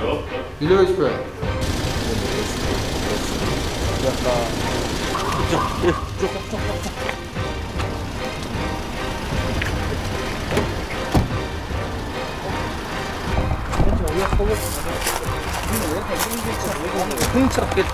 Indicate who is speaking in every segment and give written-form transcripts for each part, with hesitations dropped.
Speaker 1: Yok.
Speaker 2: Biliyoruz be.
Speaker 3: Kınçak gel.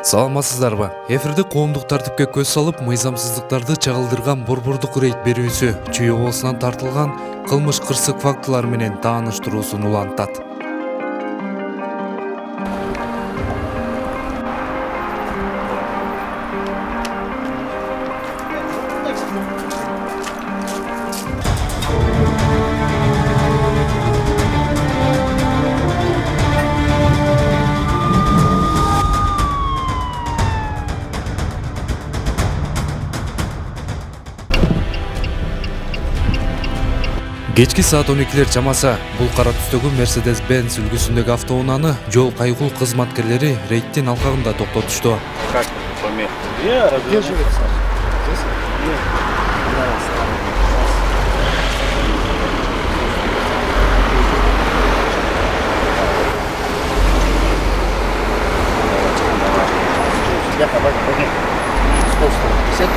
Speaker 4: Саламатсыздарбы? Эфирде коомдук тартипке көз салып, мыйзамсыздыктарды чагылдырган борбордук рейд берүүсү Чүй облусунан тартылган кылмыш кырсык фактылары менен тааныштыруусун улантат. Кечки саат 12-лер чамасы бул кара түстөгү Mercedes-Benz үлгүсүндөгү автоунааны жол кайгул кызматкерлери рейдтин алкагында токтотушту.
Speaker 1: Как помех?
Speaker 2: Где живет Саша? Здесь? Я хабар помех. 150.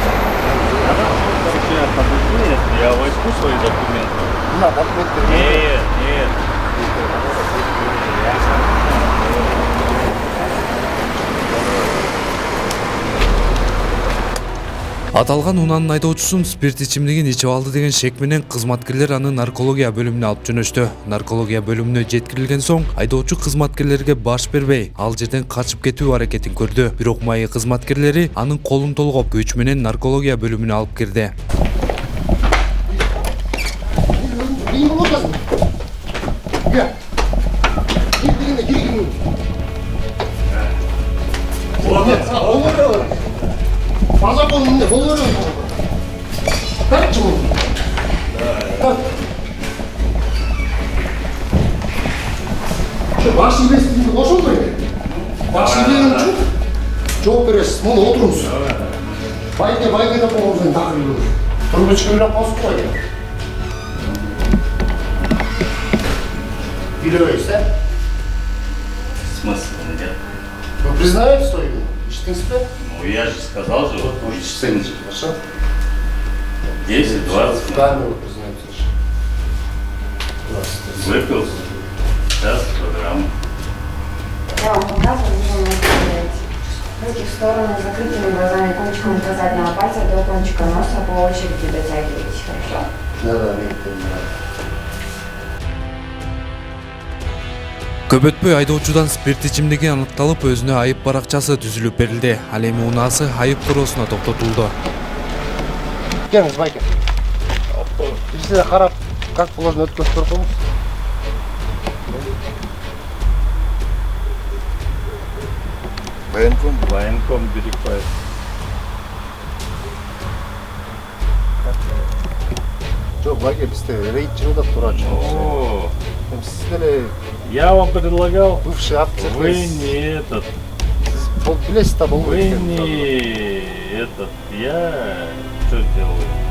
Speaker 1: Нет, я возьму свои документы.
Speaker 2: На, документы.
Speaker 1: Нет.
Speaker 4: Аталган унаанын айдоочусун спирт ичимдигин ичип алды деген шек менен кызматкерлер аны наркология бөлүмүнө алып жөнөштү. Наркология бөлүмүнө жеткирилген соң айдоочу кызматкерлерге баш бербей, ал жерден качып кетүү аракетин көрдү. Бирок майы кызматкерлери анын колун толгоп, күч менен наркология бөлүмүнө алып кирди.
Speaker 2: Fazla kolunda buluyorum. Kaç çubuk? Şu baş ilmesini boşun mu? Baş ilmeğinin çok beresiz. Bunu oturur musun? Bayke de boğazın takılıyor. Turbu çıkıyor bozuk koyuyor. Biliyorsa?
Speaker 1: Смысл нет.
Speaker 2: Вы признаете свою вину? Ишь,
Speaker 1: Ну я же сказал же, вот
Speaker 2: Можете сценить, хорошо?
Speaker 1: 10-20
Speaker 2: Камеру признаете. 20.
Speaker 1: выпился. Сейчас программа.
Speaker 5: Я вам показываю, что вы делаете. Руки в стороны, закрытыми глазами, кончиком указательного пальца до кончика носа по очереди дотягивайтесь, хорошо?
Speaker 2: Да, видите,
Speaker 4: Көп өтпөй айдоочудан спирт ичимдиги аныкталып, өзүнө айып баракчасы түзүлүп берилди. Ал эми унаасы айып короосуна токтотулду.
Speaker 2: Келіңіз, Байке. Сізде қарап, как положено өткізіп тұр қойыңыз.
Speaker 1: Военком Бирюкаев.
Speaker 2: Жоқ, Байке, бізде рейд жылдап тұрады.
Speaker 1: О,
Speaker 2: Сіздер
Speaker 1: я вам предлагал.
Speaker 2: бывший офицер.
Speaker 1: Вы не этот.
Speaker 2: Бұл білесіз та бұл.
Speaker 1: Вы не этот. Я что делаю?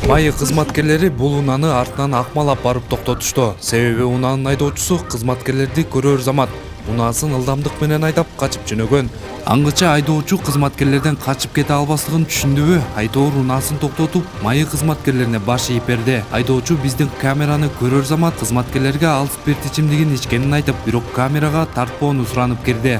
Speaker 4: Майы кызматкерлери бул унааны артынан акмалап барып токтотушту. Себеби унаанын айдоочусу кызматкерлерди көрөр замат унаасын ылдамдык менен айдап качып жөнөгөн. Аңгыча айдоочу кызматкерлерден качып кете албастыгын түшүндүбү? Айдоор унаасын токтотуп, майы кызматкерлерине баш ийип берди. Айдоочу биздин камераны көрөр замат кызматкерлерге ал спирт ичимдигин ичкенин айтып, бирок камерага тартпоону суранып кирди.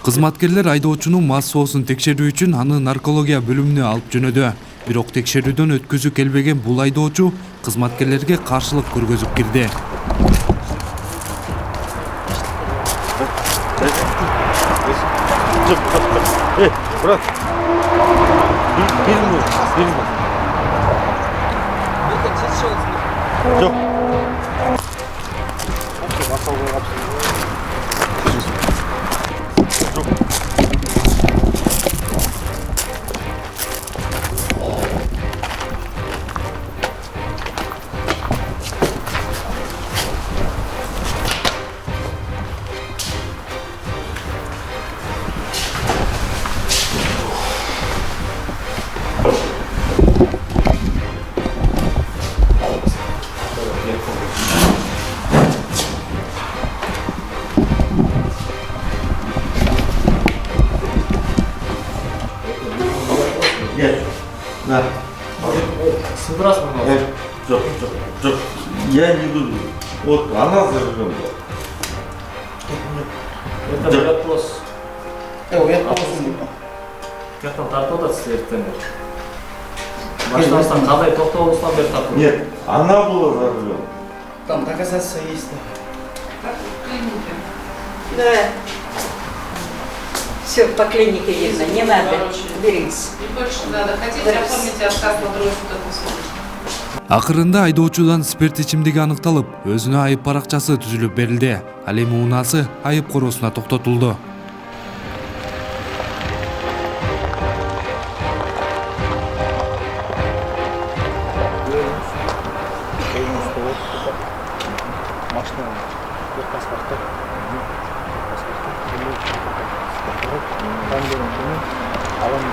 Speaker 4: Кызматкерлер айдоочунун мас соосун текшерүү үчүн аны наркология бөлүмүнө алып жөнөдү. Бирок текшерүүдөн өткөзүү келбеген бул айдоочу кызматкерлерге каршылык көргөзүп кирди.
Speaker 1: Брат, Жоқ.
Speaker 3: Нет. На.
Speaker 6: Здравствуй,
Speaker 3: Жоқ. Я не буду. Вот она зажжена.
Speaker 6: Это вопрос.
Speaker 2: Uят болсын.
Speaker 6: Кеттен тартып отырсыз ертең. Баштансаң қандай тоқтаулыстан бері тартып?
Speaker 3: Нет, она была зажжена.
Speaker 2: Там доказательства есть.
Speaker 7: Да. Все, по клинике видно, не надо, берись.
Speaker 8: И больше надо. Хотите, оформите отказ на другой суд отнесу.
Speaker 4: Акырында айдоочудан спирт ичимдиги аныкталып, өзүнө айып баракчасы түзүлүп берилди. Ал эми унаасы айып короосуна токтотулду.
Speaker 9: Alan